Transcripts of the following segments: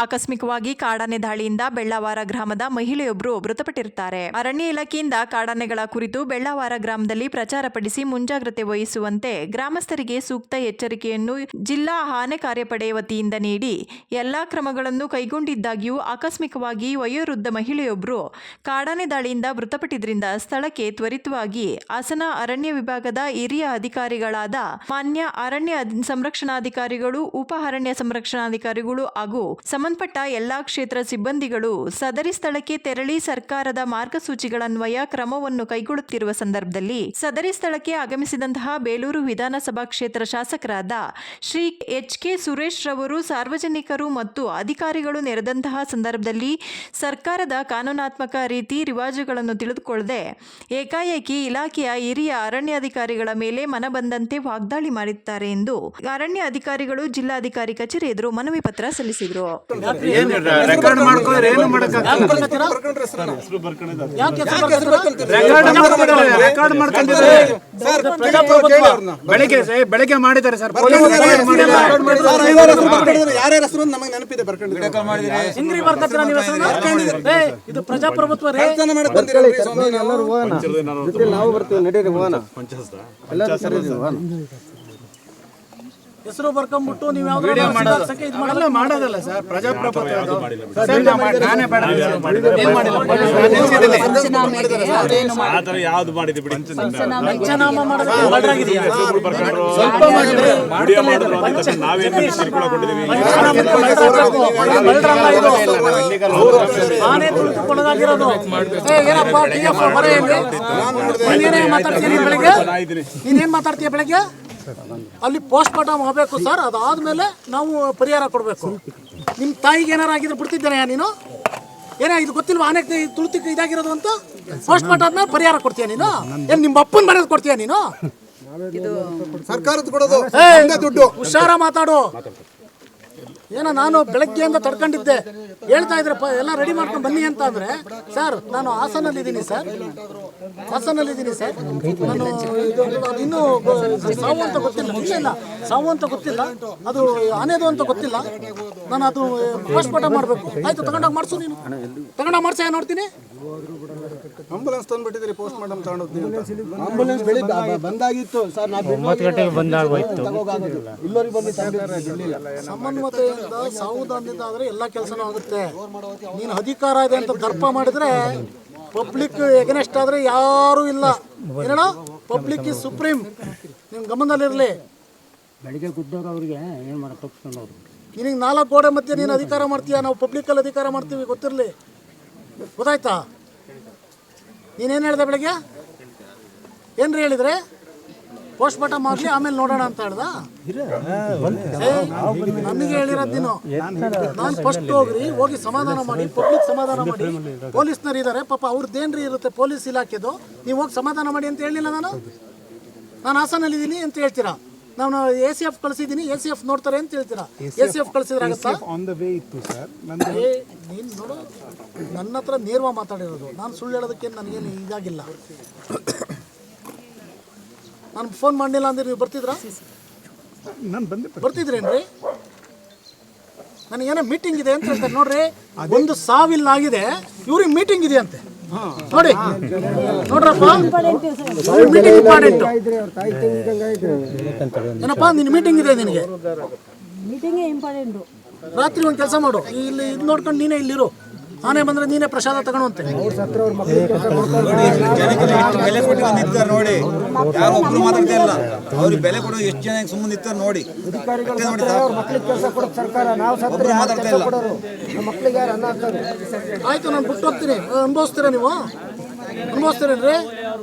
ಆಕಸ್ಮಿಕವಾಗಿ ಕಾಡಾನೆ ದಾಳಿಯಿಂದ ಬೆಳ್ಳಾವಾರ ಗ್ರಾಮದ ಮಹಿಳೆಯೊಬ್ಬರು ಮೃತಪಟ್ಟಿರುತ್ತಾರೆ. ಅರಣ್ಯ ಇಲಾಖೆಯಿಂದ ಕಾಡಾನೆಗಳ ಕುರಿತು ಬೆಳ್ಳಾವಾರ ಗ್ರಾಮದಲ್ಲಿ ಪ್ರಚಾರ ಪಡಿಸಿ ಮುಂಜಾಗ್ರತೆ ವಹಿಸುವಂತೆ ಗ್ರಾಮಸ್ಥರಿಗೆ ಸೂಕ್ತ ಎಚ್ಚರಿಕೆಯನ್ನು ಜಿಲ್ಲಾ ಆನೆ ಕಾರ್ಯಪಡೆ ವತಿಯಿಂದ ನೀಡಿ ಎಲ್ಲಾ ಕ್ರಮಗಳನ್ನು ಕೈಗೊಂಡಿದ್ದಾಗ್ಯೂ ಆಕಸ್ಮಿಕವಾಗಿ ವಯೋವೃದ್ಧ ಮಹಿಳೆಯೊಬ್ಬರು ಕಾಡಾನೆ ದಾಳಿಯಿಂದ ಮೃತಪಟ್ಟಿದ್ದರಿಂದ ಸ್ಥಳಕ್ಕೆ ತ್ವರಿತವಾಗಿ ಹಾಸನ ಅರಣ್ಯ ವಿಭಾಗದ ಹಿರಿಯ ಅಧಿಕಾರಿಗಳಾದ ಮಾನ್ಯ ಅರಣ್ಯ ಸಂರಕ್ಷಣಾಧಿಕಾರಿಗಳು, ಉಪ ಅರಣ್ಯ ಸಂರಕ್ಷಣಾಧಿಕಾರಿಗಳು ಹಾಗೂ ಸಂಬಂಧಪಟ್ಟ ಎಲ್ಲಾ ಕ್ಷೇತ್ರ ಸಿಬ್ಬಂದಿಗಳು ಸದರಿ ಸ್ಥಳಕ್ಕೆ ತೆರಳಿ ಸರ್ಕಾರದ ಮಾರ್ಗಸೂಚಿಗಳನ್ವಯ ಕ್ರಮವನ್ನು ಕೈಗೊಳ್ಳುತ್ತಿರುವ ಸಂದರ್ಭದಲ್ಲಿ ಸದರಿ ಸ್ಥಳಕ್ಕೆ ಆಗಮಿಸಿದಂತಹ ಬೇಲೂರು ವಿಧಾನಸಭಾ ಕ್ಷೇತ್ರ ಶಾಸಕರಾದ ಶ್ರೀ ಎಚ್.ಕೆ. ಸುರೇಶ್ ರವರು ಸಾರ್ವಜನಿಕರು ಮತ್ತು ಅಧಿಕಾರಿಗಳು ನೆರೆದಂತಹ ಸಂದರ್ಭದಲ್ಲಿ ಸರ್ಕಾರದ ಕಾನೂನಾತ್ಮಕ ರೀತಿ ರಿವಾಜುಗಳನ್ನು ತಿಳಿದುಕೊಳ್ಳದೆ ಏಕಾಏಕಿ ಇಲಾಖೆಯ ಹಿರಿಯ ಅರಣ್ಯಾಧಿಕಾರಿಗಳ ಮೇಲೆ ಮನಬಂದಂತೆ ವಾಗ್ದಾಳಿ ಮಾಡಿದ್ದಾರೆ ಎಂದು ಅರಣ್ಯ ಅಧಿಕಾರಿಗಳು ಜಿಲ್ಲಾಧಿಕಾರಿ ಕಚೇರಿ ಎದುರು ಮನವಿ ಪತ್ರ ಸಲ್ಲಿಸಿದರು. ಬೆಳಗ್ಗೆ ಮಾಡಿದ್ದಾರೆ ಸರ್, ಇದು ಪ್ರಜಾಪ್ರಭುತ್ವ ಹೆಸರು ಬರ್ಕೊಂಡ್ಬಿಟ್ಟು ನೀವು ಮಾಡೋದಲ್ಲ ಸರ್, ಪ್ರಜಾಪ್ರಭುತ್ವ ಆನೆ ತುಳಿದುಕೊಳ್ಳೋದಾಗಿರೋದು. ಏನಪ್ಪ ನೀನೇನ್ ಮಾತಾಡ್ತೀಯ ಬೆಳಗ್ಗೆ? ಅಲ್ಲಿ ಪೋಸ್ಟ್ ಮಾರ್ಟಮ್ ಆಗಬೇಕು ಸರ್, ಅದಾದ್ಮೇಲೆ ನಾವು ಪರಿಹಾರ ಕೊಡಬೇಕು. ನಿಮ್ಮ ತಾಯಿಗೆ ಏನಾರು ಆಗಿದ್ರೆ ಬಿಡ್ತಿದ್ದೇನೆ ನೀನು? ಏನೇ ಇದು ಗೊತ್ತಿಲ್ವಾ ಆನೆ ತುಳಿತಕ್ಕೆ ಇದಾಗಿರೋದು ಅಂತ? ಪೋಸ್ಟ್ ಮಾರ್ಟಮ್ ಆದ್ಮೇಲೆ ಪರಿಹಾರ ಕೊಡ್ತೀಯ ನೀನು? ಏನ್ ನಿಮ್ಮ ಅಪ್ಪನ ಮನೆಯದು ಕೊಡ್ತೀಯ ನೀನು? ಸರ್ಕಾರದ ಕೊಡೋದು ದುಡ್ಡು. ಹುಷಾರ ಮಾತಾಡು. ಏನೋ ನಾನು ಬೆಳಗ್ಗೆಯಿಂದ ತಡ್ಕೊಂಡಿದ್ದೆ, ಹೇಳ್ತಾ ಇದ್ರೆ ಎಲ್ಲ ರೆಡಿ ಮಾಡ್ಕೊಂಡು ಬನ್ನಿ ಅಂತ ಅಂದ್ರೆ, ಸರ್ ನಾನು ಹಾಸನಲ್ಲಿದ್ದೀನಿ ಸರ್, ಹಾಸನಲ್ಲಿದ್ದೀನಿ ಸರ್, ನಾನು ಇನ್ನೂ ಸಾವು ಅಂತ ಗೊತ್ತಿಲ್ಲ, ಇಲ್ಲ ಸಾವು ಅಂತ ಗೊತ್ತಿಲ್ಲ, ಅದು ಆನೆದು ಅಂತ ಗೊತ್ತಿಲ್ಲ, ನಾನು ಅದು ಪೋಸ್ಟ್ ಮಾರ್ಟಮ್ ಮಾಡಬೇಕು. ಆಯ್ತು ತಗೊಂಡೋಗಿ ಮಾಡಿಸು, ನೀನು ತಗೊಂಡೋಗಿ ಮಾಡ್ಸ ನೋಡ್ತೀನಿ. ಆಂಬುಲೆನ್ಸ್ ತಂದ್ಬಿಟ್ಟಿದ್ದೀರಿ, ಪೋಸ್ಟ್ ಮಾರ್ಟಮ್ ತಗೊಂಡೋಗ್ತೀನಿ. ಆಂಬುಲೆನ್ಸ್ ಬೆಳಿಗ್ಗೆ ಬಂದಾಗಿತ್ತು ಸರ್, 9 ಗಂಟೆಗೆ ಬಂದಾಗೋಯ್ತು. ಸಮನ್ವಯತೆಯಿಂದ ಸಾವುದಾನದಿಂದ ಆದರೆ ಎಲ್ಲ ಕೆಲಸನೂ ಆಗುತ್ತೆ. ನೀನು ಅಧಿಕಾರ ಇದೆ ಅಂತ ದರ್ಪ ಮಾಡಿದ್ರೆ ಪಬ್ಲಿಕ್ ಎಗನೆಸ್ಟ್ ಆದರೆ ಯಾರೂ ಇಲ್ಲ. ಏನೋ ಪಬ್ಲಿಕ್ ಇಸ್ ಸುಪ್ರೀಂ, ನಿಮ್ಮ ಗಮನದಲ್ಲಿರಲಿ. ಬೆಳಿಗ್ಗೆ ಗುಡ್ಡೋರು ಅವ್ರಿಗೆ ಏನು ಮಾಡೋ ನಿನಗೆ 4 ಗೋಡೆ ಮಧ್ಯೆ ನೀನು ಅಧಿಕಾರ ಮಾಡ್ತೀಯ, ನಾವು ಪಬ್ಲಿಕ್ಕಲ್ಲಿ ಅಧಿಕಾರ ಮಾಡ್ತೀವಿ, ಗೊತ್ತಿರಲಿ. ಗೊತ್ತಾಯ್ತಾ? ನೀನೇನು ಹೇಳಿದೆ ಬೆಳಗ್ಗೆ? ಏನ್ರಿ ಹೇಳಿದ್ರೆ? ಪೋಸ್ಟ್ ಮಾರ್ಟಮ್ ಆಗಲಿ ಆಮೇಲೆ ನೋಡೋಣ ಅಂತ ಹೇಳ್ದ? ನಮಗೆ ಹೇಳಿರೋದು ನೀನು. ನಾನು ಫಸ್ಟ್ ಹೋಗಿ ಸಮಾಧಾನ ಮಾಡಿ, ಪಬ್ಲಿಕ್ ಸಮಾಧಾನ ಮಾಡಿ. ಪೊಲೀಸ್ನರು ಇದ್ದಾರೆ ಪಾಪ, ಅವ್ರದ್ದೇನ್ರಿ ಇರುತ್ತೆ ಪೊಲೀಸ್ ಇಲಾಖೆದು, ನೀವು ಹೋಗಿ ಸಮಾಧಾನ ಮಾಡಿ ಅಂತ ಹೇಳಿಲ್ಲ. ನಾನು ಹಾಸನಲ್ಲಿದ್ದೀನಿ ಅಂತ ಹೇಳ್ತೀರಾ, ನಾನು ACF ಕಳಿಸಿದ್ದೀನಿ, ACF ನೋಡ್ತಾರೆ ಅಂತ ಹೇಳ್ತೀರಾ. ACF ಕಳಿಸಿದ್ರೆ ಆಗುತ್ತಾ? ನೀನು ನೋಡು, ನನ್ನ ಹತ್ರ ನೇರವಾಗಿ ಮಾತಾಡಿರೋದು, ನಾನು ಸುಳ್ಳು ಹೇಳೋದಕ್ಕೆ ನನಗೇನು ಇದಾಗಿಲ್ಲ. ನಾನು ಫೋನ್ ಮಾಡಲಿಲ್ಲ ಅಂದ್ರೆ ನೀವು ಬರ್ತಿದ್ರಾ? ಬರ್ತಿದ್ರೇನ್ರಿ? ನನಗೇನೋ ಮೀಟಿಂಗ್ ಇದೆ ಅಂತ ಹೇಳ್ತಾರೆ ನೋಡ್ರಿ. ಒಂದು ಸಾವಿಲ್ಲ ಆಗಿದೆ, ಇವ್ರಿಗೆ ಮೀಟಿಂಗ್ ಇದೆ ಅಂತೆ. ನೋಡಿ ನೋಡ್ರಪ್ಪ, ಮೀಟಿಂಗ್ ಇಂಪಾರ್ಟೆಂಟ್ ಏನಪ್ಪ, ನಿನ್ನ ಮೀಟಿಂಗ್ ಇದೆ, ನಿನಗೆ ರಾತ್ರಿ ಒಂದು ಕೆಲಸ ಮಾಡು, ಇಲ್ಲಿ ಇದು ನೋಡ್ಕೊಂಡು ನೀನೇ ಇಲ್ಲಿರು. ಆನೆ ಬಂದ್ರೆ ನೀನೇ ಪ್ರಸಾದ ತಗೊಳುವಂತೆ. ಬೆಲೆ ಕೊಟ್ಟು ನಿಂತಾರೆ ನೋಡಿ, ಯಾರು ಒಬ್ರು ಮಾತಾಡ್ತಾ ಇಲ್ಲ. ಅವ್ರಿಗೆ ಬೆಲೆ ಕೊಡೋ ಎಷ್ಟು ಜನ ಸುಮ್ಮನೆ ನಿಂತಾರೆ ನೋಡಿ. ಆಯ್ತು, ನಾನು ಬಿಟ್ಟು ಹೋಗ್ತೀನಿ. ಅನುಭವಿಸ್ತೀರಾ ನೀವು? ಅನುಭವಿಸ್ತೀರೇನ್ರಿ?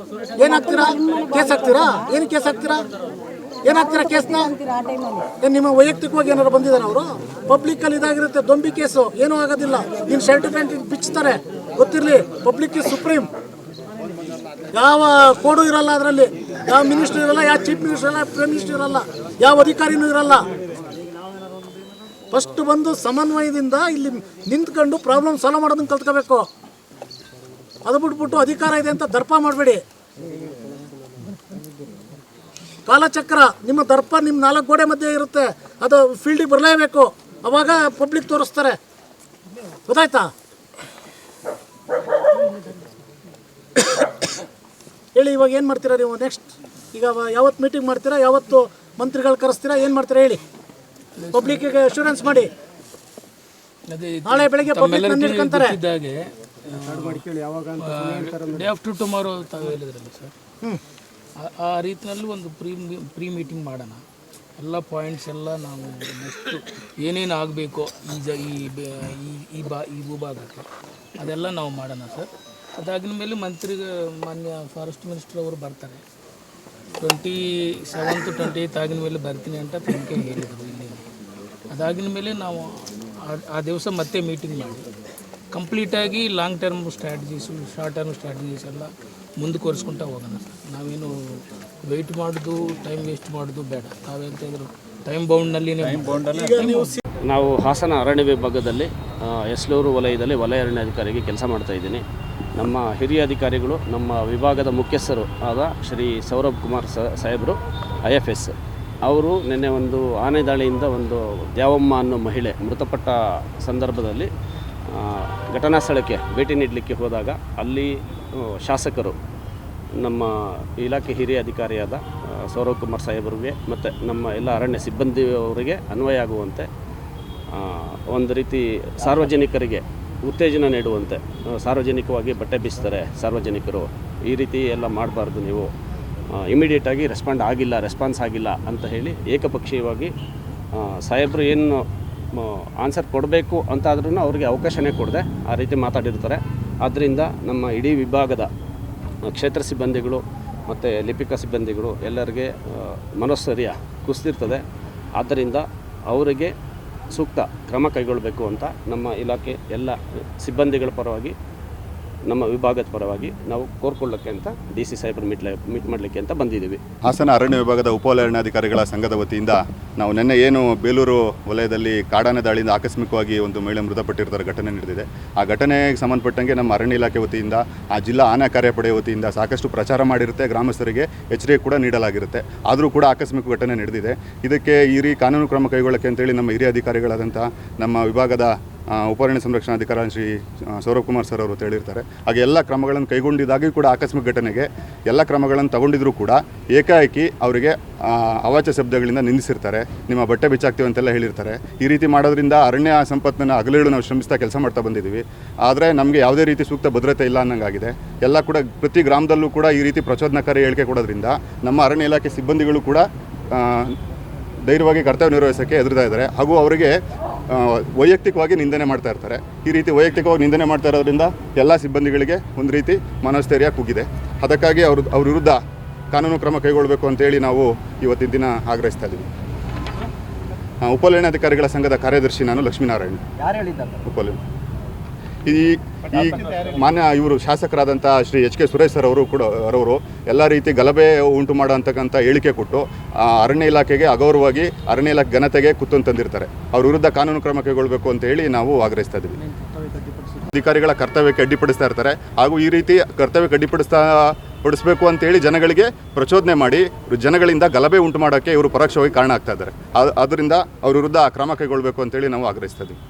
ಏನಾಗ್ತೀರಾ? ಕೇಸ್ ಹಾಕ್ತೀರಾ? ಏನು ಕೇಸ್ ಹಾಕ್ತೀರಾ? ಏನಾಗ್ತೀರಾ ಕೇಸ್ನ? ನಿಮ್ಮ ವೈಯಕ್ತಿಕವಾಗಿ ಏನಾರು ಬಂದಿದ್ದಾರೆ ಅವರು? ಪಬ್ಲಿಕ್ಕಲ್ಲಿ ಇದಾಗಿರುತ್ತೆ, ದೊಂಬಿ ಕೇಸು, ಏನೂ ಆಗೋದಿಲ್ಲ. ನೀನು ಸರ್ಟಿಫಿಕೇಟ್ ಬಿಚ್ತಾರೆ, ಗೊತ್ತಿರಲಿ. Public is supreme. ಯಾವ ಕೋಡು ಇರಲ್ಲ ಅದರಲ್ಲಿ, ಯಾವ ಮಿನಿಸ್ಟರ್ ಇರಲ್ಲ, ಯಾವ ಚೀಫ್ ಮಿನಿಸ್ಟರ್ ಇರಲ್ಲ, ಪ್ರೈಮ್ ಮಿನಿಸ್ಟರ್ ಇರಲ್ಲ, ಯಾವ ಅಧಿಕಾರಿನೂ ಇರಲ್ಲ. ಫಸ್ಟ್ ಬಂದು ಸಮನ್ವಯದಿಂದ ಇಲ್ಲಿ ನಿಂತ್ಕೊಂಡು ಪ್ರಾಬ್ಲಮ್ ಸಾಲ್ವ್ ಮಾಡೋದನ್ನ ಕಲ್ತ್ಕೋಬೇಕು. ಅದು ಬಿಟ್ಬಿಟ್ಟು ಅಧಿಕಾರ ಇದೆ ಅಂತ ದರ್ಪ ಮಾಡಬೇಡಿ. ಕಾಲಚಕ್ರ ನಿಮ್ಮ ದರ್ಪ ನಿಮ್ಮ 4 ಗೋಡೆ ಮಧ್ಯೆ ಇರುತ್ತೆ, ಅದು ಫೀಲ್ಡಿಗೆ ಬರಲೇಬೇಕು. ಅವಾಗ ಪಬ್ಲಿಕ್ ತೋರಿಸ್ತಾರೆ ಗೊತ್ತಾಯ್ತಾ? ಹೇಳಿ, ಇವಾಗ ಏನು ಮಾಡ್ತೀರಾ ನೀವು ನೆಕ್ಸ್ಟ್? ಈಗ ಯಾವತ್ತು ಮೀಟಿಂಗ್ ಮಾಡ್ತೀರಾ, ಯಾವತ್ತು ಮಂತ್ರಿಗಳು ಕರೆಸ್ತೀರಾ, ಏನು ಮಾಡ್ತೀರಾ ಹೇಳಿ? ಪಬ್ಲಿಕ್ಕಿಗೆ ಅಶ್ಯೂರೆನ್ಸ್ ಮಾಡಿ. ನಾಳೆ ಬೆಳಗ್ಗೆ ಪಬ್ಲಿಕ್ ನನ್ನ ಇಟ್ಕೊಂತಾರೆ. ಡೇ ಆಫ್ಟರ್ ಟುಮಾರೋ ತಾವು ಹೇಳಿದ್ರಲ್ಲ ಸರ್, ಆ ರೀತಿಯಲ್ಲಿ ಒಂದು ಪ್ರೀ ಮೀಟಿಂಗ್ ಮಾಡೋಣ. ಎಲ್ಲ ಪಾಯಿಂಟ್ಸ್ ಎಲ್ಲ ನಾವು ನೆಕ್ಸ್ಟ್ ಏನೇನು ಆಗಬೇಕೋ ಈ ಭೂಭಾಗಕ್ಕೆ ಅದೆಲ್ಲ ನಾವು ಮಾಡೋಣ ಸರ್. ಅದಾಗಿನ ಮೇಲೆ ಮಾನ್ಯ ಫಾರೆಸ್ಟ್ ಮಿನಿಸ್ಟರ್ ಅವರು ಬರ್ತಾರೆ. 27 to 28 ಆಗಿನ ಮೇಲೆ ಬರ್ತೀನಿ ಅಂತ ತನಿಖೆ ಹೇಳಿದರು ಇಲ್ಲಿ. ಅದಾಗಿನ ಮೇಲೆ ನಾವು ಆ ದಿವಸ ಮತ್ತೆ ಮೀಟಿಂಗ್ ಮಾಡಿ ಕಂಪ್ಲೀಟಾಗಿ long term strategies, short term strategies ಎಲ್ಲ ಮುಂದುವರಿಸ್ಕೊಳ್ತಾ ಹೋಗೋಣ ಸರ್. ನಾವೇನು ವೆಯ್ಟ್ ಮಾಡೋದು, ಟೈಮ್ ವೇಸ್ಟ್ ಮಾಡೋದು ಬೇಡ. ತಾವೇಂತ ಹೇಳಿದ್ರು ಟೈಮ್ ಬೌಂಡ್ನಲ್ಲಿ ನಾವು ಹಾಸನ ಅರಣ್ಯ ವಿಭಾಗದಲ್ಲಿ ಎಸ್ಲೂರು ವಲಯದಲ್ಲಿ ವಲಯ ಅರಣ್ಯಾಧಿಕಾರಿಗೆ ಕೆಲಸ ಮಾಡ್ತಾಯಿದ್ದೀನಿ. ನಮ್ಮ ಹಿರಿಯ ಅಧಿಕಾರಿಗಳು, ನಮ್ಮ ವಿಭಾಗದ ಮುಖ್ಯಸ್ಥರು ಆದ ಶ್ರೀ ಸೌರಭ್ ಕುಮಾರ್ ಸಾಹೇಬರು IFS ಅವರು ನಿನ್ನೆ ಒಂದು ಆನೆ ದಾಳಿಯಿಂದ ಒಂದು ದ್ಯಾವಮ್ಮ ಅನ್ನೋ ಮಹಿಳೆ ಮೃತಪಟ್ಟ ಸಂದರ್ಭದಲ್ಲಿ ಘಟನಾ ಸ್ಥಳಕ್ಕೆ ಭೇಟಿ ನೀಡಲಿಕ್ಕೆ ಹೋದಾಗ ಅಲ್ಲಿ ಶಾಸಕರು ನಮ್ಮ ಇಲಾಖೆ ಹಿರಿಯ ಅಧಿಕಾರಿಯಾದ ಸೌರವ್ ಕುಮಾರ್ ಸಾಹೇಬರಿಗೆ ಮತ್ತು ನಮ್ಮ ಎಲ್ಲ ಅರಣ್ಯ ಸಿಬ್ಬಂದಿಯವರಿಗೆ ಅನ್ವಯ ಆಗುವಂತೆ ಒಂದು ರೀತಿ ಸಾರ್ವಜನಿಕರಿಗೆ ಉತ್ತೇಜನ ನೀಡುವಂತೆ, ಸಾರ್ವಜನಿಕವಾಗಿ ಬಟ್ಟೆ ಬೀಸ್ತಾರೆ ಸಾರ್ವಜನಿಕರು, ಈ ರೀತಿ ಎಲ್ಲ ಮಾಡಬಾರ್ದು, ನೀವು ಇಮಿಡಿಯೇಟಾಗಿ ರೆಸ್ಪಾನ್ಸ್ ಆಗಿಲ್ಲ ಅಂತ ಹೇಳಿ ಏಕಪಕ್ಷೀಯವಾಗಿ ಸಾಹೇಬರು ಏನು ಆನ್ಸರ್ ಕೊಡಬೇಕು ಅಂತಾದ್ರೂ ಅವ್ರಿಗೆ ಅವಕಾಶನೇ ಕೊಡದೆ ಆ ರೀತಿ ಮಾತಾಡಿರ್ತಾರೆ. ಆದ್ದರಿಂದ ನಮ್ಮ ಇಡೀ ವಿಭಾಗದ ಕ್ಷೇತ್ರ ಸಿಬ್ಬಂದಿಗಳು ಮತ್ತು ಲಿಪಿಕ ಸಿಬ್ಬಂದಿಗಳು ಎಲ್ಲರಿಗೆ ಮನೋಸ್ಥೈರ್ಯ ಕುಸಿದಿರ್ತದೆ. ಆದ್ದರಿಂದ ಅವರಿಗೆ ಸೂಕ್ತ ಕ್ರಮ ಕೈಗೊಳ್ಳಬೇಕು ಅಂತ ನಮ್ಮ ಇಲಾಖೆ ಎಲ್ಲ ಸಿಬ್ಬಂದಿಗಳ ಪರವಾಗಿ, ನಮ್ಮ ವಿಭಾಗದ ಪರವಾಗಿ ನಾವು ಕೋರ್ಕೊಳ್ಳೋಕ್ಕೆ ಅಂತ DC ಸಾಹೇಬರು ಮೀಟ್ ಮಾಡಲಿಕ್ಕೆ ಅಂತ ಬಂದಿದ್ದೀವಿ. ಹಾಸನ ಅರಣ್ಯ ವಿಭಾಗದ ಉಪವಲಯಾರಣ್ಯಾಧಿಕಾರಿಗಳ ಸಂಘದ ವತಿಯಿಂದ ನಾವು ನಿನ್ನೆ ಏನು ಬೇಲೂರು ವಲಯದಲ್ಲಿ ಕಾಡಾನೆ ದಾಳಿಯಿಂದ ಆಕಸ್ಮಿಕವಾಗಿ ಒಂದು ಮಹಿಳೆ ಮೃತಪಟ್ಟಿರ್ತಾರೆ ಘಟನೆ ನಡೆದಿದೆ. ಆ ಘಟನೆಗೆ ಸಂಬಂಧಪಟ್ಟಂಗೆ ನಮ್ಮ ಅರಣ್ಯ ಇಲಾಖೆ ವತಿಯಿಂದ, ಆ ಜಿಲ್ಲಾ ಆನೆ ಕಾರ್ಯಪಡೆ ವತಿಯಿಂದ ಸಾಕಷ್ಟು ಪ್ರಚಾರ ಮಾಡಿರುತ್ತೆ, ಗ್ರಾಮಸ್ಥರಿಗೆ ಎಚ್ಚರಿಕೆ ಕೂಡ ನೀಡಲಾಗಿರುತ್ತೆ. ಆದರೂ ಕೂಡ ಆಕಸ್ಮಿಕ ಘಟನೆ ನಡೆದಿದೆ. ಇದಕ್ಕೆ ಕಾನೂನು ಕ್ರಮ ಕೈಗೊಳ್ಳಕ್ಕೆ ಅಂತೇಳಿ ನಮ್ಮ ಹಿರಿಯ ಅಧಿಕಾರಿಗಳಾದಂಥ ನಮ್ಮ ವಿಭಾಗದ ಉಪಾರಣ್ಯ ಸಂರಕ್ಷಣಾಧಿಕಾರಿ ಶ್ರೀ ಸೌರವ್ ಕುಮಾರ್ ಸರ್ ಅವರು ಹೇಳಿರ್ತಾರೆ. ಹಾಗೆ ಎಲ್ಲ ಕ್ರಮಗಳನ್ನು ಕೈಗೊಂಡಿದ್ದಾಗಿ ಕೂಡ ಆಕಸ್ಮಿಕ ಘಟನೆಗೆ ಎಲ್ಲ ಕ್ರಮಗಳನ್ನು ತಗೊಂಡಿದ್ರೂ ಕೂಡ ಏಕಾಏಕಿ ಅವರಿಗೆ ಅವಾಚ್ಯ ಶಬ್ದಗಳಿಂದ ನಿಂದಿಸಿರ್ತಾರೆ, ನಿಮ್ಮ ಬಟ್ಟೆ ಬಿಚ್ಚಾಕ್ತೀವಿ ಅಂತೆಲ್ಲ ಹೇಳಿರ್ತಾರೆ. ಈ ರೀತಿ ಮಾಡೋದ್ರಿಂದ ಅರಣ್ಯ ಸಂಪತ್ತನ್ನು ಹಗಲಿರುಳು ನಾವು ಶ್ರಮಿಸ್ತಾ ಕೆಲಸ ಮಾಡ್ತಾ ಬಂದಿದ್ದೀವಿ. ಆದರೆ ನಮಗೆ ಯಾವುದೇ ರೀತಿ ಸೂಕ್ತ ಭದ್ರತೆ ಇಲ್ಲ ಅನ್ನಂಗಾಗಿದೆ. ಎಲ್ಲ ಕೂಡ ಪ್ರತಿ ಗ್ರಾಮದಲ್ಲೂ ಕೂಡ ಈ ರೀತಿ ಪ್ರಚೋದನಕಾರಿ ಹೇಳಿಕೆ ಕೊಡೋದ್ರಿಂದ ನಮ್ಮ ಅರಣ್ಯ ಇಲಾಖೆ ಸಿಬ್ಬಂದಿಗಳು ಕೂಡ ಧೈರ್ಯವಾಗಿ ಕರ್ತವ್ಯ ನಿರ್ವಹಿಸೋಕ್ಕೆ ಹೆದರ್ತಾ ಇದ್ದಾರೆ. ಹಾಗೂ ಅವರಿಗೆ ವೈಯಕ್ತಿಕವಾಗಿ ನಿಂದನೆ ಮಾಡ್ತಾ ಇರ್ತಾರೆ. ಈ ರೀತಿ ವೈಯಕ್ತಿಕವಾಗಿ ನಿಂದನೆ ಮಾಡ್ತಾ ಇರೋದ್ರಿಂದ ಎಲ್ಲ ಸಿಬ್ಬಂದಿಗಳಿಗೆ ಒಂದು ರೀತಿ ಮನೋಸ್ಥೈರ್ಯ ಕುಗ್ಗಿದೆ. ಅದಕ್ಕಾಗಿ ಅವ್ರ ವಿರುದ್ಧ ಕಾನೂನು ಕ್ರಮ ಕೈಗೊಳ್ಳಬೇಕು ಅಂತೇಳಿ ನಾವು ಇವತ್ತಿನ ದಿನ ಆಗ್ರಹಿಸ್ತಾ ಇದ್ದೀವಿ. ಉಪವಲಯಾರಣ್ಯಾಧಿಕಾರಿಗಳ ಸಂಘದ ಕಾರ್ಯದರ್ಶಿ ನಾನು ಲಕ್ಷ್ಮೀನಾರಾಯಣ. ಉಪವಲಯ ಈ ಮಾನ್ಯ ಇವರು ಶಾಸಕರಾದಂಥ ಶ್ರೀ HK ಸುರೇಶ್ ಸರ್ ಅವರು ಕೂಡ ಎಲ್ಲ ರೀತಿ ಗಲಭೆ ಉಂಟು ಮಾಡೋ ಅಂತಕ್ಕಂಥ ಹೇಳಿಕೆ ಕೊಟ್ಟು ಅರಣ್ಯ ಇಲಾಖೆಗೆ ಅಗೌರವವಾಗಿ ಅರಣ್ಯ ಇಲಾಖೆ ಘನತೆಗೆ ಕುತ್ತು ತಂದಿರ್ತಾರೆ. ಅವ್ರ ವಿರುದ್ಧ ಕಾನೂನು ಕ್ರಮ ಕೈಗೊಳ್ಳಬೇಕು ಅಂತ ಹೇಳಿ ನಾವು ಆಗ್ರಹಿಸ್ತಾ ಇದ್ದೀವಿ. ಅಧಿಕಾರಿಗಳ ಕರ್ತವ್ಯಕ್ಕೆ ಅಡ್ಡಿಪಡಿಸ್ತಾ ಇರ್ತಾರೆ. ಹಾಗೂ ಈ ರೀತಿ ಕರ್ತವ್ಯಕ್ಕೆ ಅಡ್ಡಿಪಡಿಸಬೇಕು ಅಂತೇಳಿ ಜನಗಳಿಗೆ ಪ್ರಚೋದನೆ ಮಾಡಿ ಜನಗಳಿಂದ ಗಲಭೆ ಉಂಟು ಮಾಡೋಕ್ಕೆ ಇವರು ಪರೋಕ್ಷವಾಗಿ ಕಾರಣ ಆಗ್ತಾ ಇದ್ದಾರೆ. ಆದ್ದರಿಂದ ಅವ್ರ ವಿರುದ್ಧ ಕ್ರಮ ಕೈಗೊಳ್ಳಬೇಕು ಅಂತೇಳಿ ನಾವು ಆಗ್ರಹಿಸ್ತಾ ಇದ್ದೀವಿ.